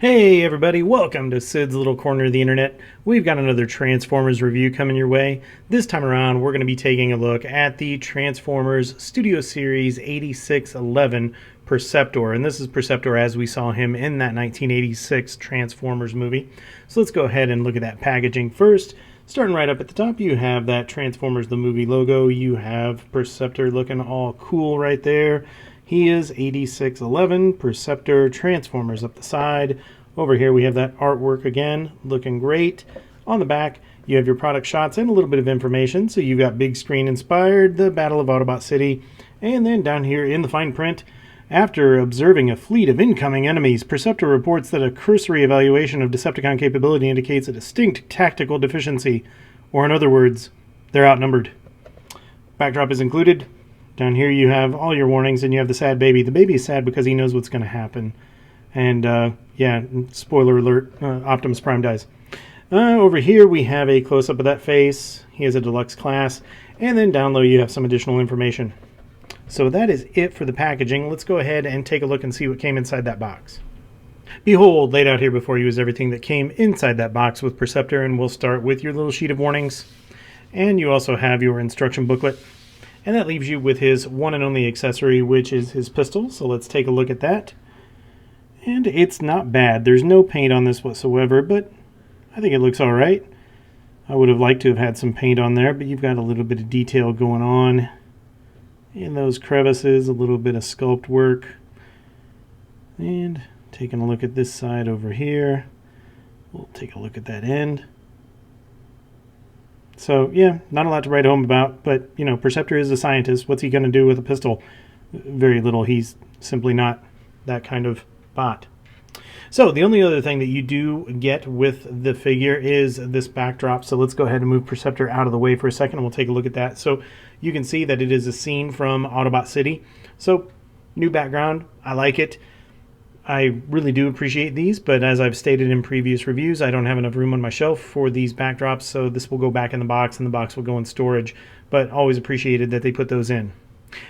Hey everybody, welcome to Sid's Little Corner of the Internet. We've got another Transformers review coming your way. This time around, we're going to be taking a look at the Transformers Studio Series 8611 Perceptor. And this is Perceptor as we saw him in that 1986 Transformers movie. So let's go ahead and look at that packaging first. Starting right up at the top, you have that Transformers the movie logo. You have Perceptor looking all cool right there. He is 8611 Perceptor Transformers up the side. Over here we have that artwork again, looking great. On the back, you have your product shots and a little bit of information. So you've got big screen inspired, the Battle of Autobot City, and then down here in the fine print, after observing a fleet of incoming enemies, Perceptor reports that a cursory evaluation of Decepticon capability indicates a distinct tactical deficiency, or in other words, they're outnumbered. Backdrop is included. Down here you have all your warnings, and you have the sad baby. The baby is sad because he knows what's going to happen. And, yeah, spoiler alert, Optimus Prime dies. Over here we have a close-up of that face. He has a deluxe class. And then down low you have some additional information. So that is it for the packaging. Let's go ahead and take a look and see what came inside that box. Behold, laid out here before you is everything that came inside that box with Perceptor, and we'll start with your little sheet of warnings. And you also have your instruction booklet. And that leaves you with his one and only accessory, which is his pistol. So let's take a look at that. And it's not bad. There's no paint on this whatsoever, but I think it looks all right. I would have liked to have had some paint on there, but you've got a little bit of detail going on in those crevices, a little bit of sculpt work. And taking a look at this side over here, we'll take a look at that end. So, yeah, not a lot to write home about, but, you know, Perceptor is a scientist. What's he going to do with a pistol? Very little. He's simply not that kind of bot. So, the only other thing that you do get with the figure is this backdrop. So, let's go ahead and move Perceptor out of the way for a second, and we'll take a look at that. So, you can see that it is a scene from Autobot City. So, new background. I like it. I really do appreciate these, but as I've stated in previous reviews, I don't have enough room on my shelf for these backdrops, so this will go back in the box, and the box will go in storage, but always appreciated that they put those in.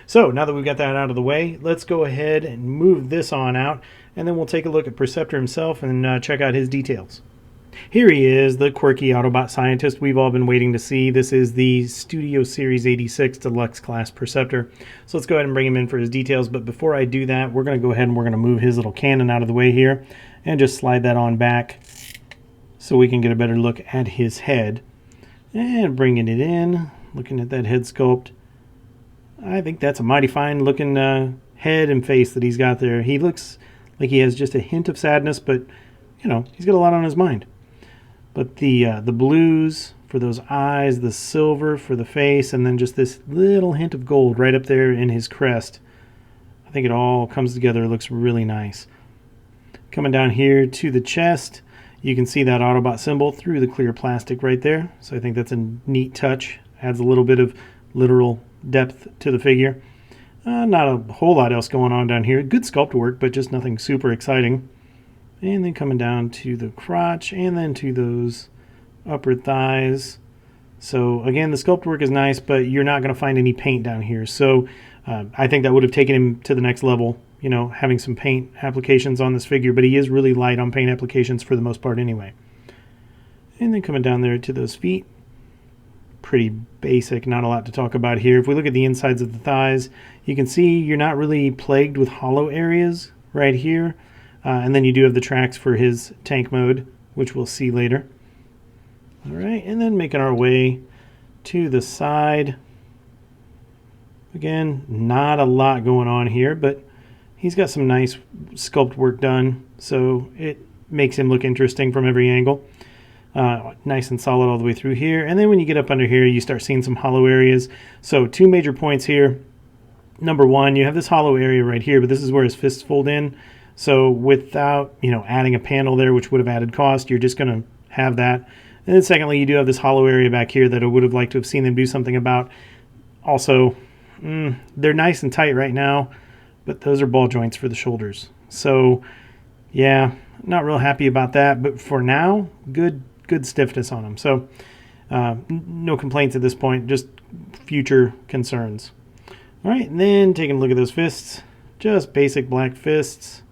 So, now that we've got that out of the way, let's go ahead and move this on out, and then we'll take a look at Perceptor himself and check out his details. Here he is, the quirky Autobot Scientist we've all been waiting to see. This is the Studio Series 86 Deluxe Class Perceptor. So let's go ahead and bring him in for his details. But before I do that, we're going to go ahead and we're going to move his little cannon out of the way here and just slide that on back so we can get a better look at his head. And bringing it in, looking at that head sculpt. I think that's a mighty fine looking head and face that he's got there. He looks like he has just a hint of sadness, but, you know, he's got a lot on his mind. But the blues for those eyes, the silver for the face, and then just this little hint of gold right up there in his crest. I think it all comes together. It looks really nice. Coming down here to the chest, you can see that Autobot symbol through the clear plastic right there. So I think that's a neat touch. Adds a little bit of literal depth to the figure. Not a whole lot else going on down here. Good sculpt work, but just nothing super exciting. And then coming down to the crotch and then to those upper thighs. So again, the sculpt work is nice, but you're not going to find any paint down here. So I think that would have taken him to the next level, you know, having some paint applications on this figure. But he is really light on paint applications for the most part anyway. And then coming down there to those feet. Pretty basic, not a lot to talk about here. If we look at the insides of the thighs, you can see you're not really plagued with hollow areas right here. And then you do have the tracks for his tank mode, which we'll see later. All right, and then making our way to the side. Again, not a lot going on here, but he's got some nice sculpt work done, so it makes him look interesting from every angle. Nice and solid all the way through here. And then when you get up under here, you start seeing some hollow areas. So two major points here. Number one, you have this hollow area right here, but this is where his fists fold in. So without, you know, adding a panel there, which would have added cost, you're just going to have that. And then secondly, you do have this hollow area back here that I would have liked to have seen them do something about. Also, they're nice and tight right now, but those are ball joints for the shoulders. So, yeah, not real happy about that. But for now, good stiffness on them. So, no complaints at this point, just future concerns. All right, and then taking a look at those fists, just basic black fists.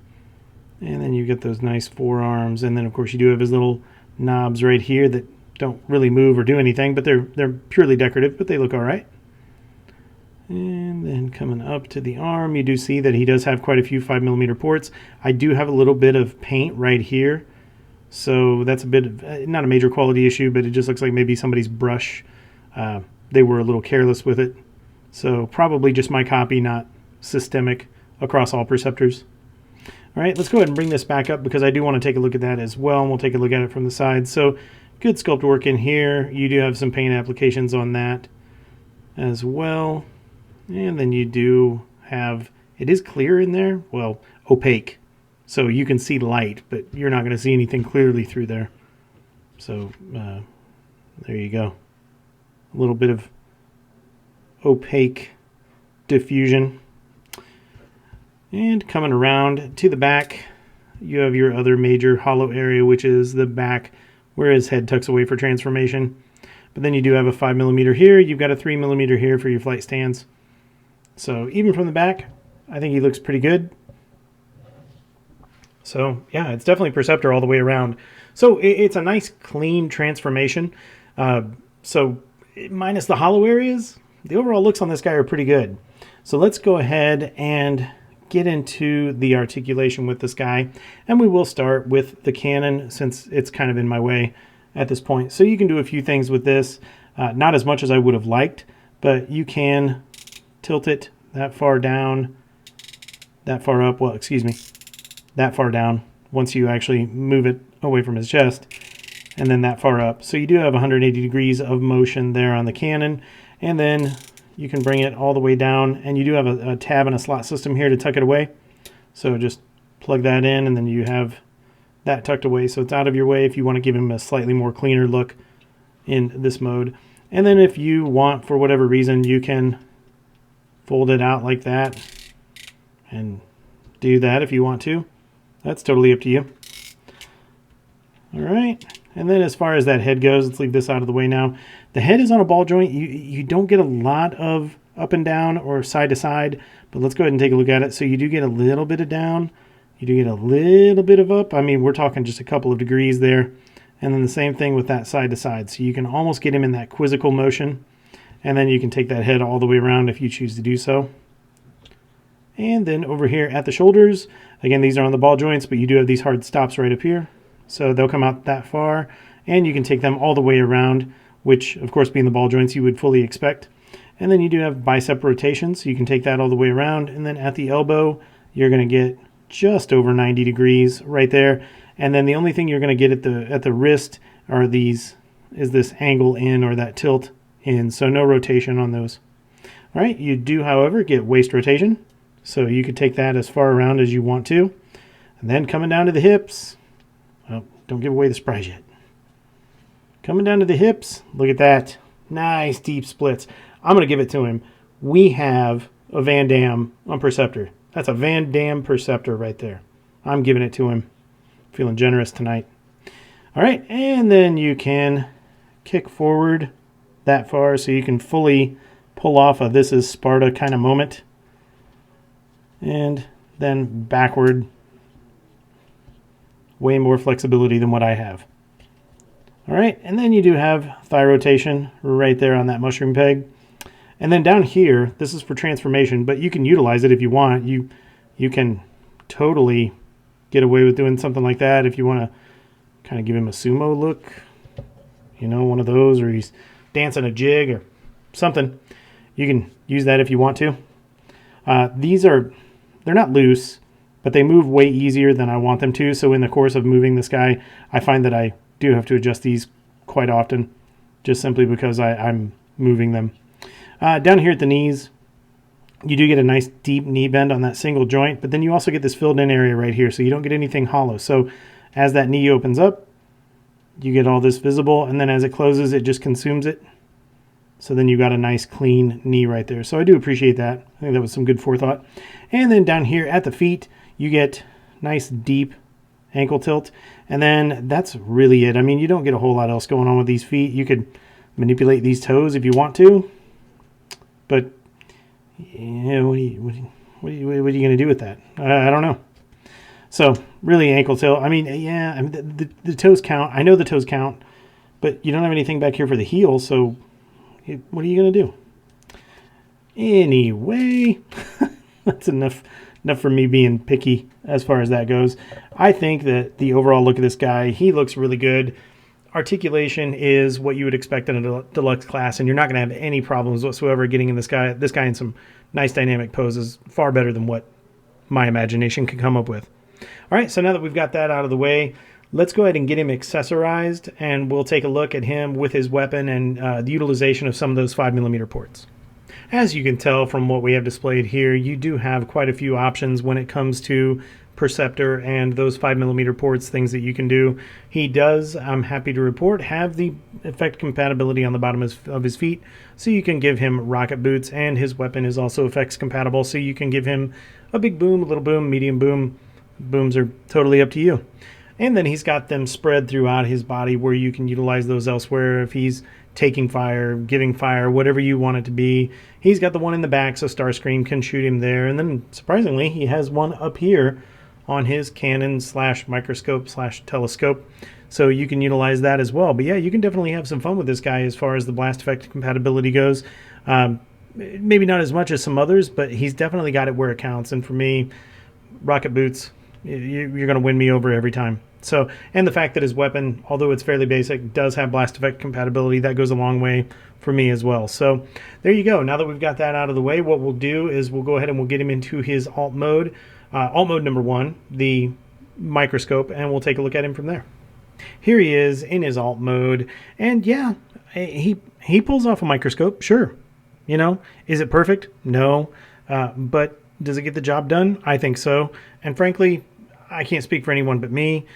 And then you get those nice forearms. And then, of course, you do have his little knobs right here that don't really move or do anything, but they're purely decorative, but they look all right. And then coming up to the arm, you do see that he does have quite a few 5mm ports. I do have a little bit of paint right here, so that's a bit of, not a major quality issue, but it just looks like maybe somebody's brush, they were a little careless with it. So probably just my copy, not systemic across all Perceptors. All right, let's go ahead and bring this back up because I do want to take a look at that as well, and we'll take a look at it from the side. So good sculpt work in here. You do have some paint applications on that as well. And then you do have, it is clear in there, well, opaque. So you can see light, but you're not going to see anything clearly through there. So there you go. A little bit of opaque diffusion. And coming around to the back, you have your other major hollow area, which is the back where his head tucks away for transformation. But then you do have a 5mm here. You've got a 3mm here for your flight stands. So even from the back, I think he looks pretty good. So yeah, it's definitely Perceptor all the way around. So it's a nice clean transformation. So minus the hollow areas, the overall looks on this guy are pretty good. So let's go ahead and get into the articulation with this guy. And we will start with the cannon since it's kind of in my way at this point. So you can do a few things with this. Not as much as I would have liked, but you can tilt it that far down, that far up, well, excuse me, that far down once you actually move it away from his chest, and then that far up. So you do have 180 degrees of motion there on the cannon, and then you can bring it all the way down, and you do have a tab and a slot system here to tuck it away. So just plug that in, and then you have that tucked away so it's out of your way if you want to give him a slightly more cleaner look in this mode. And then if you want, for whatever reason, you can fold it out like that and do that if you want to. That's totally up to you. All right, and then as far as that head goes, let's leave this out of the way now. The head is on a ball joint. You don't get a lot of up and down or side to side, but let's go ahead and take a look at it. So you do get a little bit of down. You do get a little bit of up. I mean, we're talking just a couple of degrees there. And then the same thing with that side to side. So you can almost get him in that quizzical motion. And then you can take that head all the way around if you choose to do so. And then over here at the shoulders, again, these are on the ball joints, but you do have these hard stops right up here. So they'll come out that far, and you can take them all the way around, which, of course, being the ball joints, you would fully expect. And then you do have bicep rotation, so you can take that all the way around. And then at the elbow, you're going to get just over 90 degrees right there. And then the only thing you're going to get at the wrist are is this angle in or that tilt in, so no rotation on those. All right, you do, however, get waist rotation, so you could take that as far around as you want to. And then coming down to the hips, well, don't give away the surprise yet. Coming down to the hips, look at that. Nice deep splits. I'm going to give it to him. We have a Van Damme on Perceptor. That's a Van Damme Perceptor right there. I'm giving it to him. Feeling generous tonight. All right, and then you can kick forward that far so you can fully pull off a This Is Sparta kind of moment. And then backward. Way more flexibility than what I have. All right, and then you do have thigh rotation right there on that mushroom peg. And then down here, this is for transformation, but you can utilize it if you want. You can totally get away with doing something like that if you want to kind of give him a sumo look. You know, one of those, or he's dancing a jig or something. You can use that if you want to. They're not loose, but they move way easier than I want them to. So in the course of moving this guy, I find that I do have to adjust these quite often, just simply because I'm moving them. Down here at the knees, you do get a nice deep knee bend on that single joint, but then you also get this filled in area right here, so you don't get anything hollow. So as that knee opens up, you get all this visible, and then as it closes, it just consumes it. So then you got a nice clean knee right there. So I do appreciate that. I think that was some good forethought. And then down here at the feet, you get nice deep ankle tilt. And then that's really it. I mean, you don't get a whole lot else going on with these feet. You could manipulate these toes if you want to. But Yeah, what are you going to do with that? I don't know. So really, ankle toe. I mean, yeah, I mean, the toes count. I know the toes count, but you don't have anything back here for the heel. So what are you going to do? Anyway, that's enough for me being picky as far as that goes. I think that the overall look of this guy, he looks really good. Articulation is what you would expect in a deluxe class, and you're not going to have any problems whatsoever getting in this guy in some nice dynamic poses, far better than what my imagination can come up with. All right, so now that we've got that out of the way, let's go ahead and get him accessorized, and we'll take a look at him with his weapon and the utilization of some of those 5mm ports. As you can tell from what we have displayed here, you do have quite a few options when it comes to Perceptor and those 5mm ports, things that you can do. He does, I'm happy to report, have the effect compatibility on the bottom of his feet, so you can give him rocket boots, and his weapon is also effects compatible, so you can give him a big boom, a little boom, medium boom. Booms are totally up to you. And then he's got them spread throughout his body where you can utilize those elsewhere if he's taking fire, giving fire, whatever you want it to be. He's got the one in the back, so Starscream can shoot him there. And then, surprisingly, he has one up here on his cannon / microscope / telescope. So you can utilize that as well. But yeah, you can definitely have some fun with this guy as far as the blast effect compatibility goes. Maybe not as much as some others, but he's definitely got it where it counts. And for me, rocket boots, you're going to win me over every time. So, and the fact that his weapon, although it's fairly basic, does have blast effect compatibility, that goes a long way for me as well. So there you go. Now that we've got that out of the way, what we'll do is we'll go ahead and we'll get him into his alt mode number 1, the microscope, and we'll take a look at him from there. Here he is in his alt mode, and yeah, he pulls off a microscope, sure. You know, is it perfect? No, but does it get the job done? I think so. And frankly, I can't speak for anyone but me.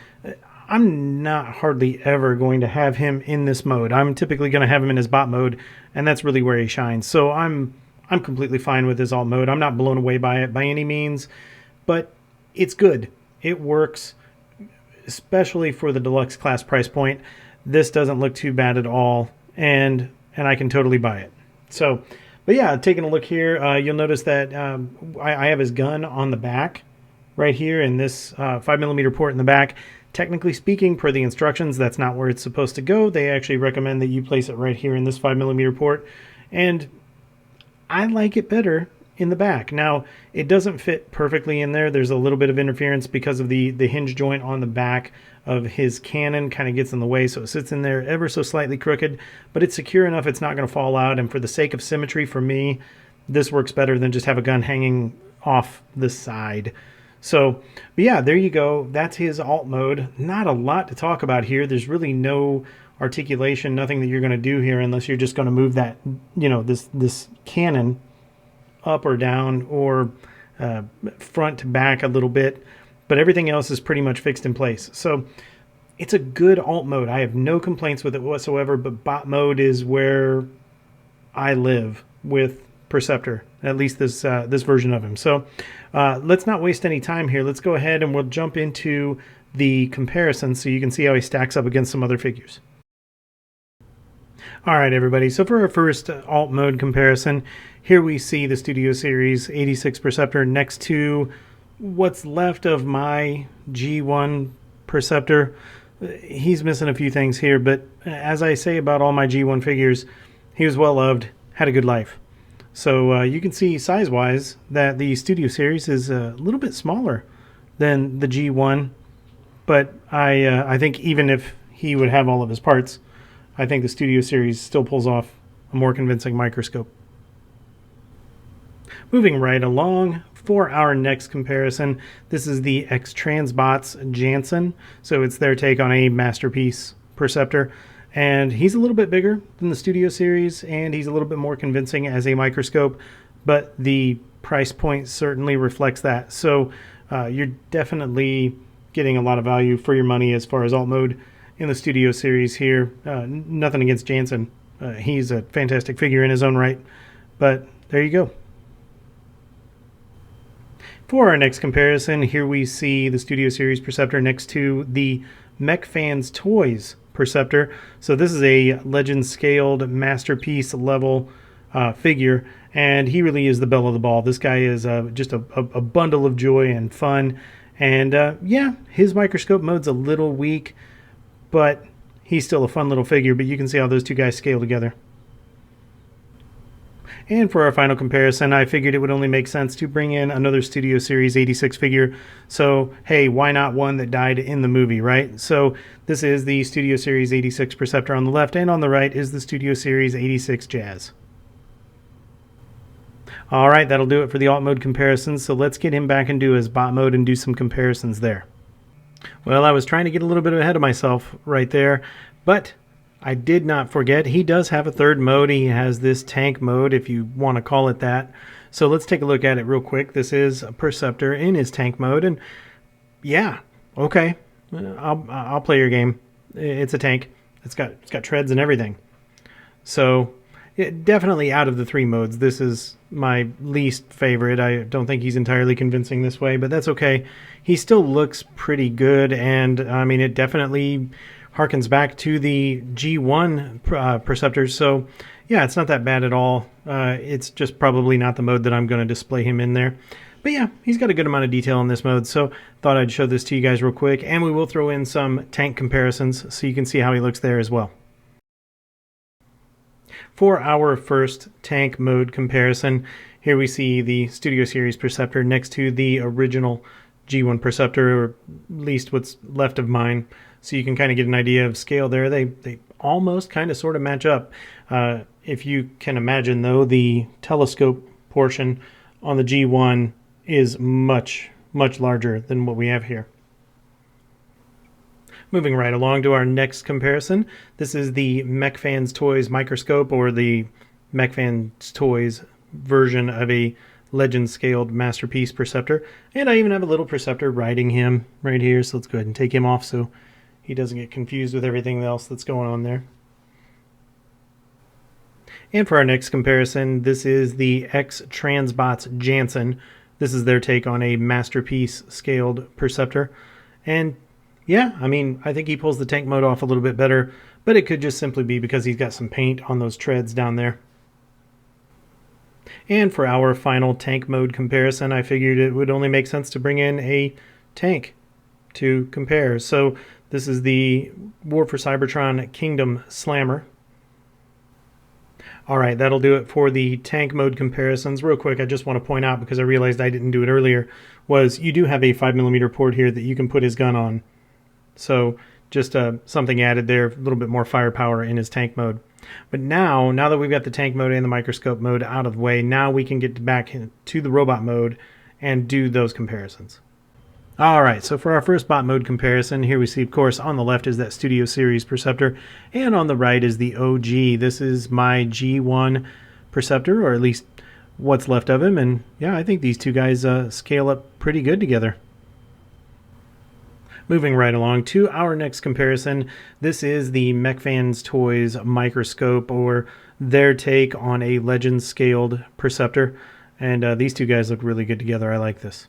I'm not hardly ever going to have him in this mode. I'm typically going to have him in his bot mode, and that's really where he shines. So I'm completely fine with his alt mode. I'm not blown away by it by any means, but it's good. It works, especially for the deluxe class price point. This doesn't look too bad at all, and I can totally buy it. So, but yeah, taking a look here, you'll notice that I have his gun on the back right here in this 5mm port in the back. Technically speaking, per the instructions, that's not where it's supposed to go. They actually recommend that you place it right here in this 5mm port, and I like it better in the back. Now, it doesn't fit perfectly in there. There's a little bit of interference because of the hinge joint on the back of his cannon kind of gets in the way, so it sits in there ever so slightly crooked, but it's secure enough it's not going to fall out, and for the sake of symmetry, for me, this works better than just have a gun hanging off the side. So, but yeah, there you go. That's his alt mode. Not a lot to talk about here. There's really no articulation, nothing that you're going to do here unless you're just going to move that, you know, this cannon up or down or front to back a little bit. But everything else is pretty much fixed in place. So it's a good alt mode. I have no complaints with it whatsoever, but bot mode is where I live with Perceptor, at least this version of him. So let's not waste any time here. Let's go ahead and we'll jump into the comparison so you can see how he stacks up against some other figures. All right, everybody. So for our first alt mode comparison, here we see the Studio Series 86 Perceptor next to what's left of my G1 Perceptor. He's missing a few things here, but as I say about all my G1 figures, he was well loved, had a good life. So you can see size-wise that the Studio Series is a little bit smaller than the G1, but I think even if he would have all of his parts, I think the Studio Series still pulls off a more convincing microscope. Moving right along, for our next comparison, this is the X-Transbots Jansen. So it's their take on a masterpiece Perceptor. And he's a little bit bigger than the Studio Series, and he's a little bit more convincing as a microscope, but the price point certainly reflects that. So you're definitely getting a lot of value for your money as far as alt mode in the Studio Series here. Nothing against Jansen. He's a fantastic figure in his own right, but there you go. For our next comparison, here we see the Studio Series Perceptor next to the Mech Fans Toys Perceptor. So this is a legend scaled masterpiece level figure, and he really is the belle of the ball. This guy is just a bundle of joy and fun. And yeah, his microscope mode's a little weak, but he's still a fun little figure. But you can see how those two guys scale together. And for our final comparison, I figured it would only make sense to bring in another Studio Series 86 figure. So, hey, why not one that died in the movie, right? So this is the Studio Series 86 Perceptor on the left, and on the right is the Studio Series 86 Jazz. All right, that'll do it for the alt mode comparisons. So let's get him back into his bot mode and do some comparisons there. Well, I was trying to get a little bit ahead of myself right there, but I did not forget he does have a third mode. He has this tank mode, if you want to call it that. So let's take a look at it real quick. This is a Perceptor in his tank mode, and yeah, okay, I'll play your game. It's a tank. It's got treads and everything. So definitely out of the three modes, this is my least favorite. I don't think he's entirely convincing this way, but that's okay. He still looks pretty good, and I mean, it definitely harkens back to the G1 Perceptors, so yeah, it's not that bad at all. It's just probably not the mode that I'm going to display him in there. But yeah, he's got a good amount of detail in this mode, so thought I'd show this to you guys real quick, and we will throw in some tank comparisons so you can see how he looks there as well. For our first tank mode comparison, here we see the Studio Series Perceptor next to the original G1 Perceptor, or at least what's left of mine. So you can kind of get an idea of scale there. They almost kind of sort of match up. If you can imagine, though, the telescope portion on the G1 is much, much larger than what we have here. Moving right along to our next comparison. This is the MechFans Toys microscope, or the MechFans Toys version of a legend scaled masterpiece Perceptor. And I even have a little Perceptor riding him right here. So let's go ahead and take him off so he doesn't get confused with everything else that's going on there. And for our next comparison, this is the X-Transbots Jansen. This is their take on a masterpiece scaled Perceptor. And yeah, I mean, I think he pulls the tank mode off a little bit better, but it could just simply be because he's got some paint on those treads down there. And for our final tank mode comparison, I figured it would only make sense to bring in a tank to compare. So this is the War for Cybertron Kingdom Slammer. All right, that'll do it for the tank mode comparisons. Real quick, I just want to point out, because I realized I didn't do it earlier, was you do have a 5mm port here that you can put his gun on. So just something added there, a little bit more firepower in his tank mode. But now that we've got the tank mode and the microscope mode out of the way, now we can get back to the robot mode and do those comparisons. Alright, so for our first bot mode comparison, here we see, of course, on the left is that Studio Series Perceptor, and on the right is the OG. This is my G1 Perceptor, or at least what's left of him, and yeah, I think these two guys scale up pretty good together. Moving right along to our next comparison, this is the MechFans Toys microscope, or their take on a legend scaled Perceptor, and these two guys look really good together. I like this.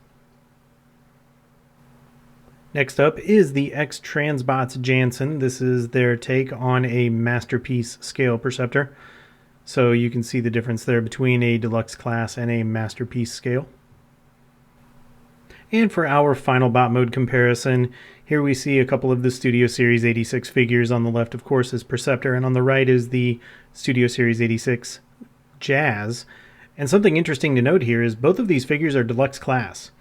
Next up is the X-Transbots Jansen. This is their take on a masterpiece scale Perceptor. So you can see the difference there between a deluxe class and a masterpiece scale. And for our final bot mode comparison, here we see a couple of the Studio Series 86 figures. On the left, of course, is Perceptor, and on the right is the Studio Series 86 Jazz. And something interesting to note here is both of these figures are deluxe class.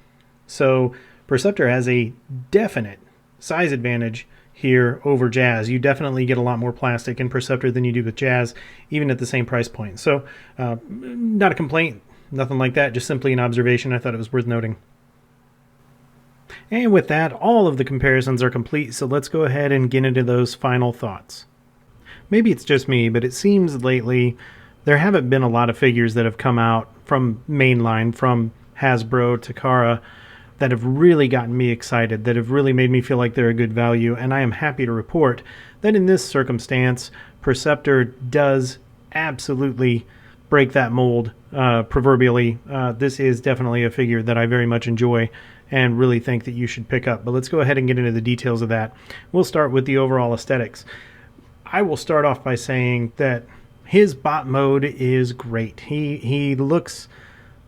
So Perceptor has a definite size advantage here over Jazz. You definitely get a lot more plastic in Perceptor than you do with Jazz, even at the same price point. So not a complaint, nothing like that, just simply an observation. I thought it was worth noting. And with that, all of the comparisons are complete, so let's go ahead and get into those final thoughts. Maybe it's just me, but it seems lately there haven't been a lot of figures that have come out from mainline, from Hasbro, Takara, that have really gotten me excited, that have really made me feel like they're a good value, and I am happy to report that in this circumstance, Perceptor does absolutely break that mold, proverbially. This is definitely a figure that I very much enjoy and really think that you should pick up. But let's go ahead and get into the details of that. We'll start with the overall aesthetics. I will start off by saying that his bot mode is great. He looks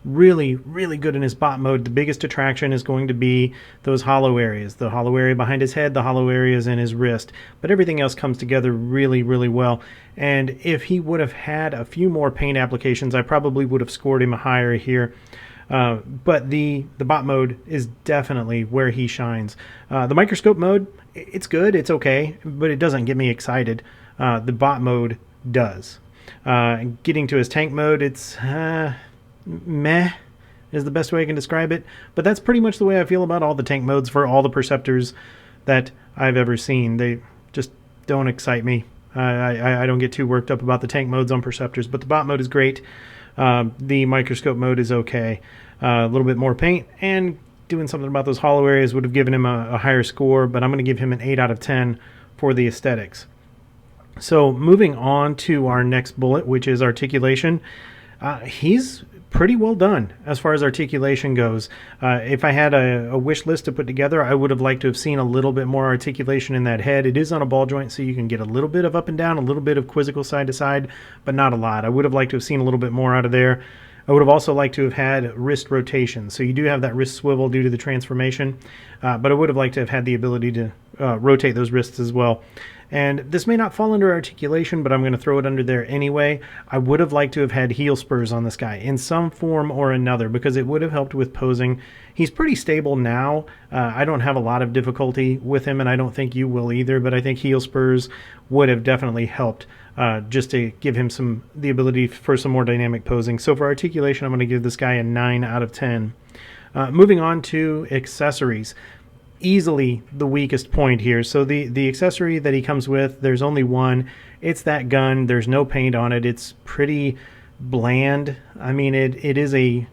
really, really good in his bot mode. The biggest attraction is going to be those hollow areas. The hollow area behind his head, the hollow areas in his wrist. But everything else comes together really, really well. And if he would have had a few more paint applications, I probably would have scored him higher here. But the bot mode is definitely where he shines. The microscope mode, it's good, it's okay, but it doesn't get me excited. The bot mode does. Getting to his tank mode, it's meh is the best way I can describe it. But that's pretty much the way I feel about all the tank modes for all the Perceptors that I've ever seen. They just don't excite me. I don't get too worked up about the tank modes on Perceptors, but the bot mode is great. The microscope mode is okay. A little bit more paint, and doing something about those hollow areas would have given him a higher score, but I'm going to give him an 8 out of 10 for the aesthetics. So moving on to our next bullet, which is articulation. He's pretty well done as far as articulation goes. If I had a wish list to put together, I would have liked to have seen a little bit more articulation in that head. It is on a ball joint, so you can get a little bit of up and down, a little bit of quizzical side to side, but not a lot. I would have liked to have seen a little bit more out of there. I would have also liked to have had wrist rotation. So you do have that wrist swivel due to the transformation, but I would have liked to have had the ability to rotate those wrists as well. And this may not fall under articulation, but I'm going to throw it under there anyway. I would have liked to have had heel spurs on this guy in some form or another, because it would have helped with posing. He's pretty stable now. I don't have a lot of difficulty with him, and I don't think you will either, but I think heel spurs would have definitely helped just to give him the ability for some more dynamic posing. So for articulation, I'm going to give this guy a 9 out of 10. Moving on to accessories. Easily the weakest point here. So the accessory that he comes with, there's only one. It's that gun. There's no paint on it. It's pretty bland. I mean, it is a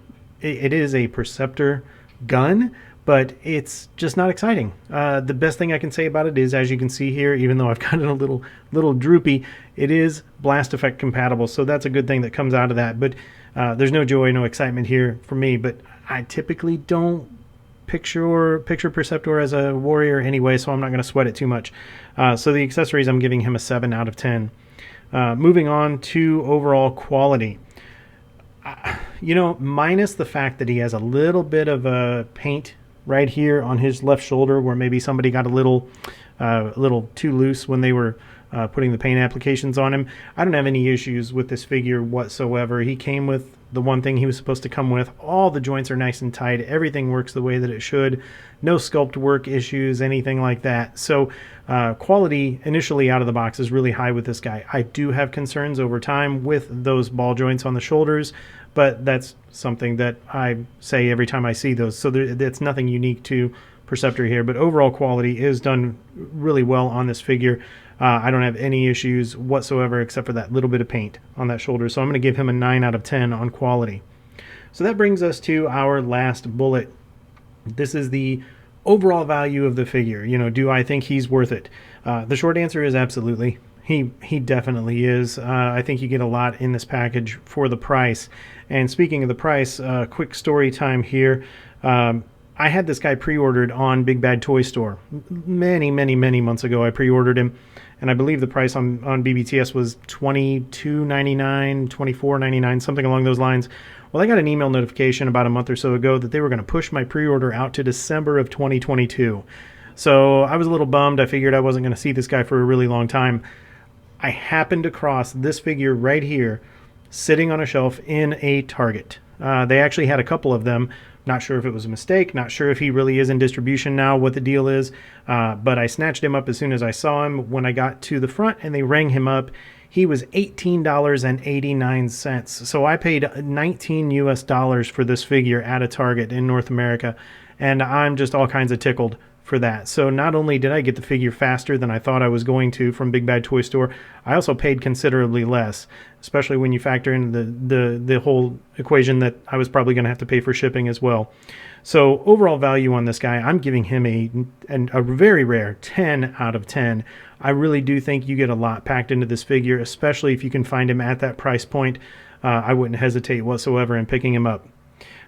Perceptor gun, but it's just not exciting. The best thing I can say about it is, as you can see here, even though I've got it a little droopy, it is blast effect compatible. So that's a good thing that comes out of that. But there's no joy, no excitement here for me. But I typically don't picture Perceptor as a warrior anyway, so I'm not going to sweat it too much. So the accessories, I'm giving him a 7 out of 10. Moving on to overall quality. Minus the fact that he has a little bit of a paint right here on his left shoulder, where maybe somebody got a little too loose when they were putting the paint applications on him. I don't have any issues with this figure whatsoever. He came with the one thing he was supposed to come with. All the joints are nice and tight. Everything works the way that it should. No sculpt work issues, anything like that. So quality initially out of the box is really high with this guy. I do have concerns over time with those ball joints on the shoulders, but that's something that I say every time I see those. So that's nothing unique to Perceptor here, but overall quality is done really well on this figure. I don't have any issues whatsoever except for that little bit of paint on that shoulder. So I'm going to give him a 9 out of 10 on quality. So that brings us to our last bullet. This is the overall value of the figure. Do I think he's worth it? The short answer is absolutely. He definitely is. I think you get a lot in this package for the price. And speaking of the price, quick story time here. I had this guy pre-ordered on Big Bad Toy Store many months ago. I pre-ordered him, and I believe the price on BBTS was $22.99, $24.99, something along those lines. Well, I got an email notification about a month or so ago that they were going to push my pre-order out to December of 2022. So I was a little bummed. I figured I wasn't going to see this guy for a really long time. I happened across this figure right here sitting on a shelf in a Target. They actually had a couple of them. Not sure if it was a mistake, not sure if he really is in distribution now, what the deal is, but I snatched him up as soon as I saw him. When I got to the front and they rang him up, he was $18.89. So I paid $19 US for this figure at a Target in North America, and I'm just all kinds of tickled for that. So not only did I get the figure faster than I thought I was going to from Big Bad Toy Store, I also paid considerably less, especially when you factor in the whole equation that I was probably going to have to pay for shipping as well. So overall value on this guy, I'm giving him a very rare 10 out of 10. I really do think you get a lot packed into this figure, especially if you can find him at that price point. I wouldn't hesitate whatsoever in picking him up.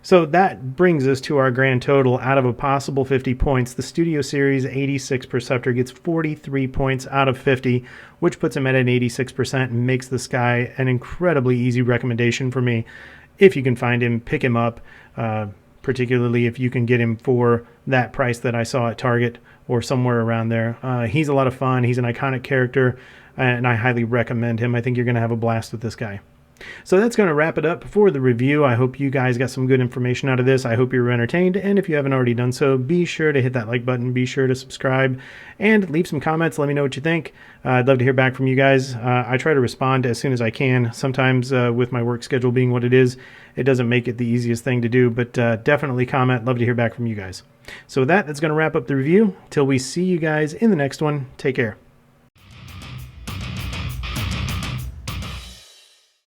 So that brings us to our grand total. Out of a possible 50 points, the Studio Series 86 Perceptor gets 43 points out of 50, which puts him at an 86% and makes this guy an incredibly easy recommendation for me. If you can find him, pick him up, particularly if you can get him for that price that I saw at Target or somewhere around there. He's a lot of fun. He's an iconic character, and I highly recommend him. I think you're going to have a blast with this guy. So that's going to wrap it up for the review. I hope you guys got some good information out of this. I hope you were entertained, and if you haven't already done so, be sure to hit that like button, be sure to subscribe, and leave some comments. Let me know what you think. I'd love to hear back from you guys. I try to respond as soon as I can. Sometimes with my work schedule being what it is, it doesn't make it the easiest thing to do, but definitely comment. Love to hear back from you guys. So with that, that's going to wrap up the review. Till we see you guys in the next one, take care.